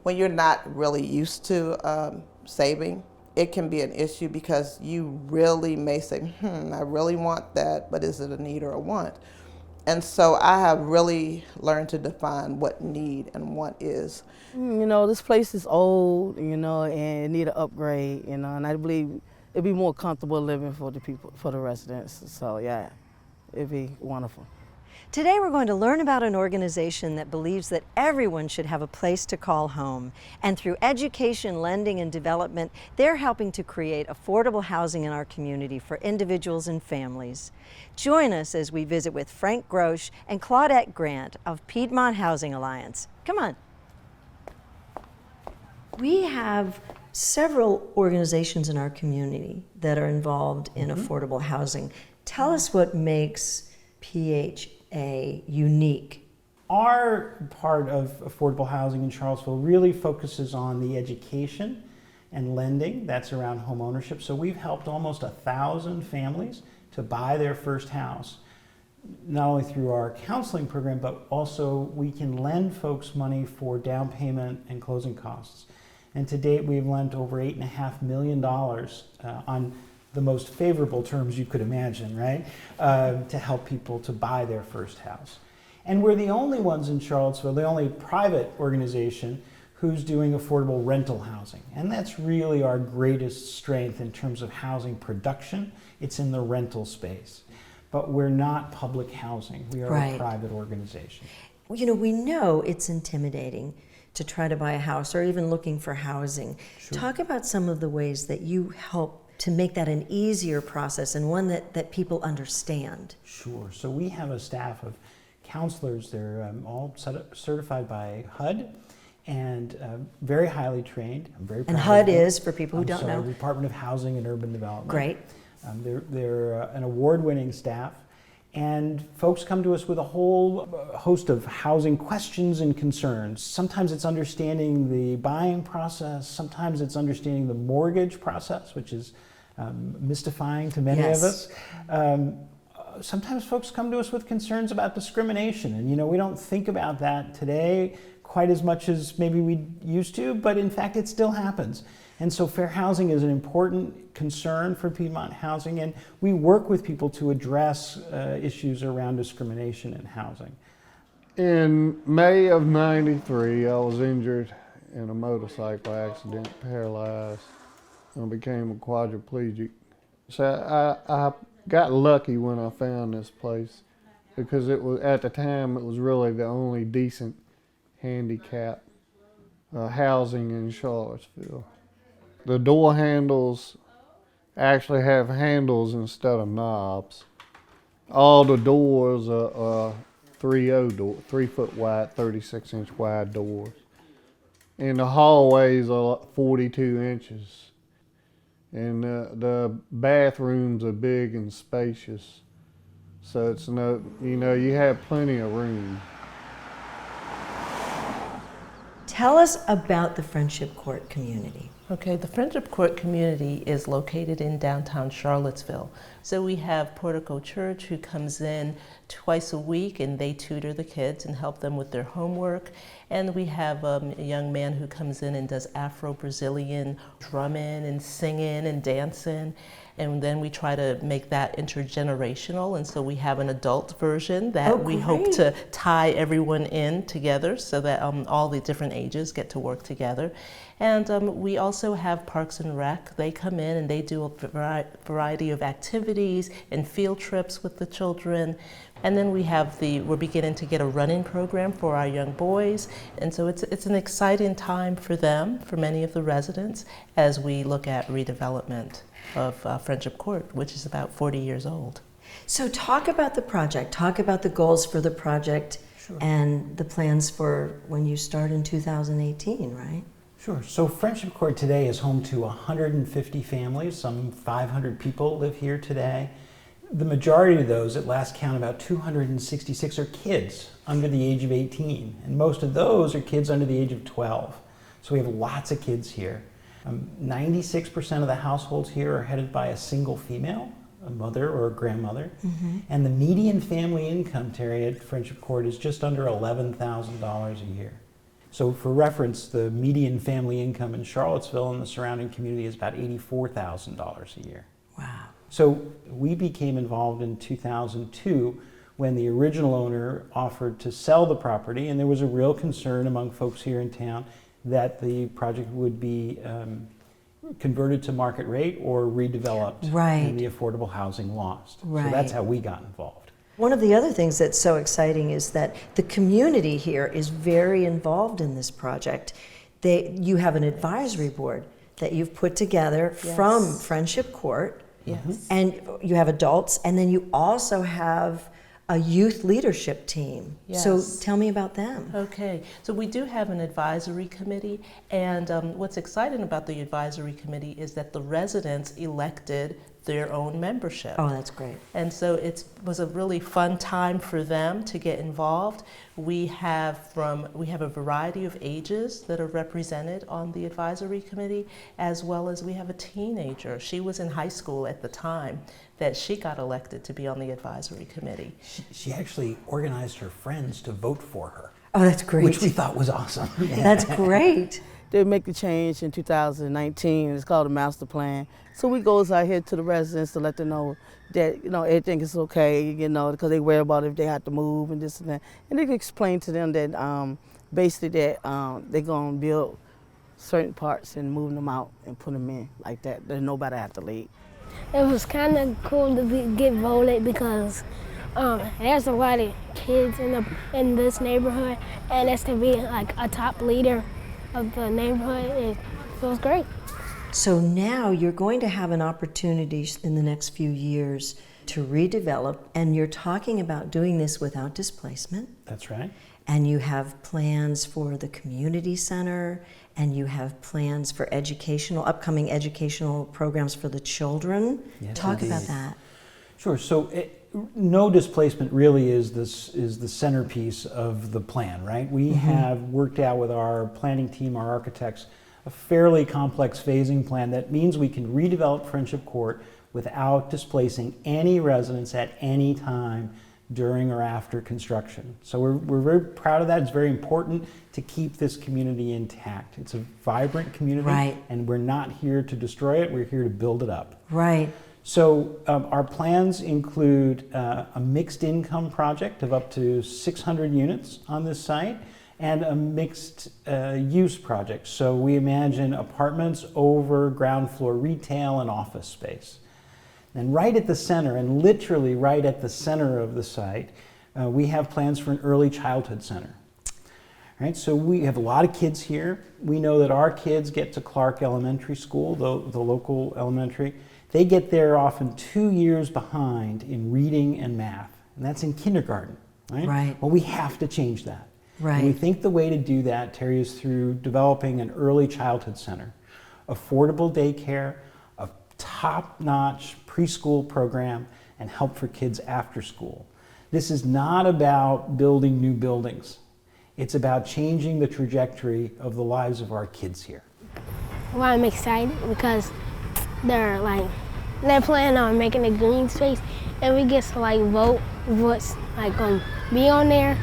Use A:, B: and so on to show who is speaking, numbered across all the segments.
A: when you're not really used to saving, it can be an issue because you really may say, I really want that, but is it a need or a want? And so I have really learned to define what need and want is.
B: You know, this place is old, you know, and it need an upgrade, you know, and I believe it'd be more comfortable living for the people, for the residents. So yeah, it'd be wonderful.
C: Today we're going to learn about an organization that believes that everyone should have a place to call home. And through education, lending, and development, they're helping to create affordable housing in our community for individuals and families. Join us as we visit with Frank Grosh and Claudette Grant of Piedmont Housing Alliance. Come on. We have several organizations in our community that are involved in affordable housing. Tell us what makes PHA unique.
D: Our part of affordable housing in Charlottesville really focuses on the education and lending. That's around home ownership. So we've helped almost 1,000 families to buy their first house, not only through our counseling program, but also we can lend folks money for down payment and closing costs. And to date, we've lent over $8.5 million on the most favorable terms you could imagine, right? To help people to buy their first house. And we're the only ones in Charlottesville, the only private organization who's doing affordable rental housing. And that's really our greatest strength in terms of housing production. It's in the rental space. But we're not public housing. We are a private organization.
C: You know, we know it's intimidating to try to buy a house or even looking for housing. Sure. Talk about some of the ways that you help to make that an easier process and one that people understand.
D: Sure. So we have a staff of counselors. They're all certified by HUD and very highly trained. I'm very proud
C: and HUD
D: of them.
C: is, for people who don't know?
D: Department of Housing and Urban Development.
C: Great.
D: They're an award-winning staff. And folks come to us with a whole host of housing questions and concerns. Sometimes it's understanding the buying process. Sometimes it's understanding the mortgage process, which is mystifying to many of us. Sometimes folks come to us with concerns about discrimination. And, you know, we don't think about that today quite as much as maybe we used to, but in fact, it still happens. And so fair housing is an important concern for Piedmont Housing, and we work with people to address issues around discrimination in housing.
E: In May of '93, I was injured in a motorcycle accident, paralyzed, and became a quadriplegic. So I got lucky when I found this place because it was, at the time, it was really the only decent handicap housing in Charlottesville. The door handles actually have handles instead of knobs. All the doors are 3 foot wide, 36-inch wide doors. And the hallways are 42 inches. And the bathrooms are big and spacious. So it's no, you know, you have plenty of room.
C: Tell us about the Friendship Court community.
F: Okay, the Friendship Court community is located in downtown Charlottesville. So we have Portico Church who comes in twice a week and they tutor the kids and help them with their homework. And we have a young man who comes in and does Afro-Brazilian drumming and singing and dancing. And then we try to make that intergenerational. And so we have an adult version that we hope to tie everyone in together so that all the different ages get to work together. And we also have Parks and Rec. They come in and they do a variety of activities and field trips with the children. And then we have we're beginning to get a running program for our young boys. And so it's an exciting time for them, for many of the residents, as we look at redevelopment of Friendship Court, which is about 40 years old.
C: So talk about the project, talk about the goals for the project and the plans for when you start in 2018, right?
D: Sure. So Friendship Court today is home to 150 families. Some 500 people live here today. The majority of those, at last count, about 266 are kids under the age of 18. And most of those are kids under the age of 12. So we have lots of kids here. 96% of the households here are headed by a single female, a mother or a grandmother. And the median family income, Terry, at Friendship Court is just under $11,000 a year. So for reference, the median family income in Charlottesville and the surrounding community is about $84,000 a year.
C: Wow.
D: So we became involved in 2002 when the original owner offered to sell the property, and there was a real concern among folks here in town that the project would be converted to market rate or redeveloped
C: Right.
D: and the affordable housing lost. So
C: Right.
D: that's how we got involved.
C: One of the other things that's so exciting is that the community here is very involved in this project. You have an advisory board that you've put together from Friendship Court,
F: Yes.
C: and you have adults, and then you also have a youth leadership team. So
F: Yes.
C: tell me about them.
F: Okay, so we do have an advisory committee, and what's exciting about the advisory committee is that the residents elected their own membership.
C: Oh, that's great.
F: And so it was a really fun time for them to get involved. We have a variety of ages that are represented on the advisory committee, as well as we have a teenager. She was in high school at the time that she got elected to be on the advisory committee.
D: She actually organized her friends to vote for her,
C: Oh, that's great.
D: which we thought was awesome.
C: That's great.
B: They make the change in 2019. It's called a master plan. So we goes out here to the residents to let them know that everything is okay, because they worry about if they have to move and this and that. And they can explain to them that basically that they're gonna build certain parts and move them out and put them in like that. That nobody have to leave.
G: It was kind of cool to get voted because there's a lot of kids in this neighborhood, and it's to be like a top leader of the neighborhood. It feels great.
C: So now you're going to have an opportunity in the next few years to redevelop, and you're talking about doing this without displacement.
D: That's right.
C: And you have plans for the community center, and you have plans for upcoming educational programs for the children.
D: Yes,
C: Talk about
D: indeed.
C: that.
D: Sure. So no displacement really is the centerpiece of the plan, right? We have worked out with our planning team, our architects, a fairly complex phasing plan that means we can redevelop Friendship Court without displacing any residents at any time during or after construction. So we're very proud of that. It's very important to keep this community intact. It's a vibrant community,
C: Right.
D: and we're not here to destroy it. We're here to build it up.
C: Right.
D: So our plans include a mixed income project of up to 600 units on this site and a mixed use project. So we imagine apartments over ground floor retail and office space. And right at the center, and literally right at the center of the site, we have plans for an early childhood center. Right, so we have a lot of kids here. We know that our kids get to Clark Elementary School, the local elementary. They get there often 2 years behind in reading and math, and that's in kindergarten, right?
C: Right.
D: Well, we have to change that.
C: Right.
D: And we think the way to do that, Terry, is through developing an early childhood center, affordable daycare, a top-notch preschool program, and help for kids after school. This is not about building new buildings. It's about changing the trajectory of the lives of our kids here.
G: Well, I'm excited because they're planning on making a green space, and we get to vote what's gonna be on there,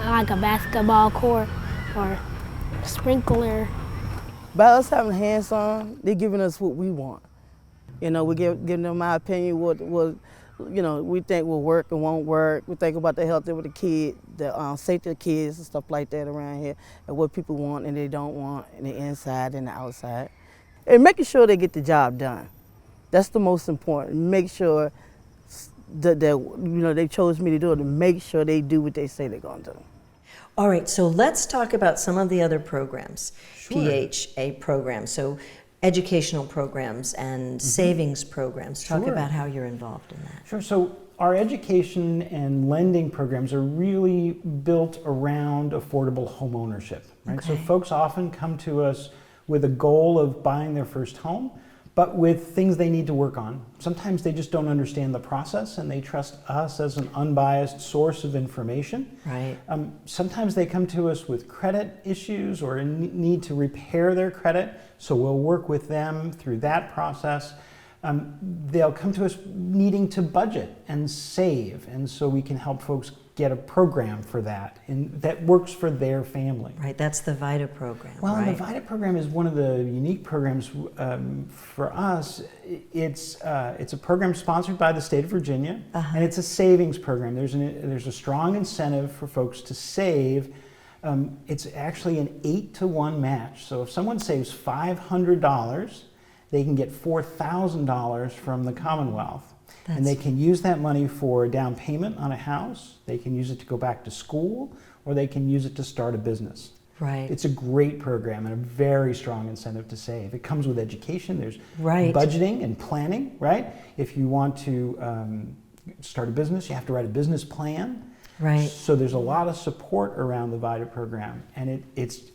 G: like a basketball court or sprinkler.
B: By us having hands-on, they're giving us what we want. We giving them my opinion, what we think will work and won't work. We think about the health of the kid, the safety of kids and stuff like that around here, and what people want and they don't want, and the inside and the outside. And making sure they get the job done. That's the most important. Make sure that they chose me to do it, to make sure they do what they say they're going to do.
C: All right, so let's talk about some of the other programs, PHA programs, so educational programs and savings programs. Talk
D: Sure.
C: about how you're involved in that.
D: Sure. So our education and lending programs are really built around affordable home ownership, right? So
C: Okay.
D: folks often come to us with a goal of buying their first home, but with things they need to work on. Sometimes they just don't understand the process and they trust us as an unbiased source of information.
C: Right.
D: Sometimes they come to us with credit issues or need to repair their credit, so we'll work with them through that process. They'll come to us needing to budget and save, and so we can help folks get a program for that, and that works for their family.
C: Right, that's the VITA program,
D: Well,
C: right?
D: the VITA program is one of the unique programs for us. It's a program sponsored by the state of Virginia, and it's a savings program. There's a strong incentive for folks to save. It's actually an 8-to-1 match. So if someone saves $500, they can get $4,000 from the Commonwealth. And they can use that money for a down payment on a house, they can use it to go back to school, or they can use it to start a business.
C: Right.
D: It's a great program and a very strong incentive to save. It comes with education, there's
C: Right.
D: budgeting and planning, right? If you want to start a business, you have to write a business plan.
C: Right.
D: So there's a lot of support around the VITA program, and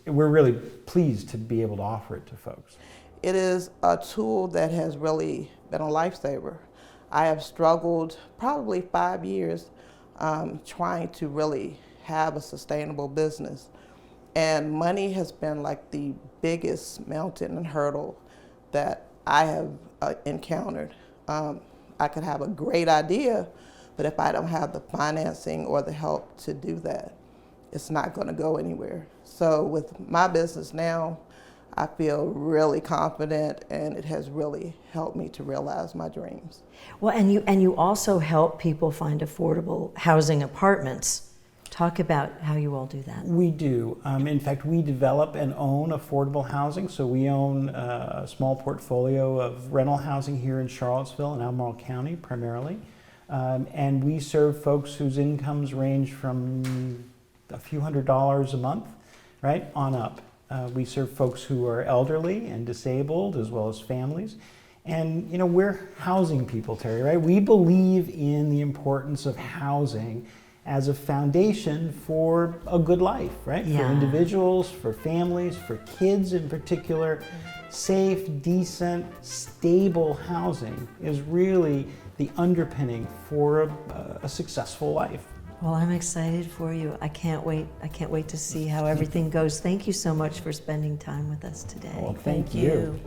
D: we're really pleased to be able to offer it to folks.
A: It is a tool that has really been a lifesaver. I have struggled probably 5 years trying to really have a sustainable business. And money has been like the biggest mountain and hurdle that I have encountered. I could have a great idea, but if I don't have the financing or the help to do that, it's not going to go anywhere. So with my business now, I feel really confident, and it has really helped me to realize my dreams.
C: Well, and you also help people find affordable housing apartments. Talk about how you all do that.
D: We do. In fact, we develop and own affordable housing. So we own a small portfolio of rental housing here in Charlottesville and Albemarle County primarily. And we serve folks whose incomes range from a few $100s a month, right, on up. We serve folks who are elderly and disabled, as well as families. And, you know, we're housing people, Terry, right? We believe in the importance of housing as a foundation for a good life, right?
C: Yeah.
D: For individuals, for families, for kids in particular. Safe, decent, stable housing is really the underpinning for a successful life.
C: Well, I'm excited for you. I can't wait. I can't wait to see how everything goes. Thank you so much for spending time with us today.
D: Well, thank you.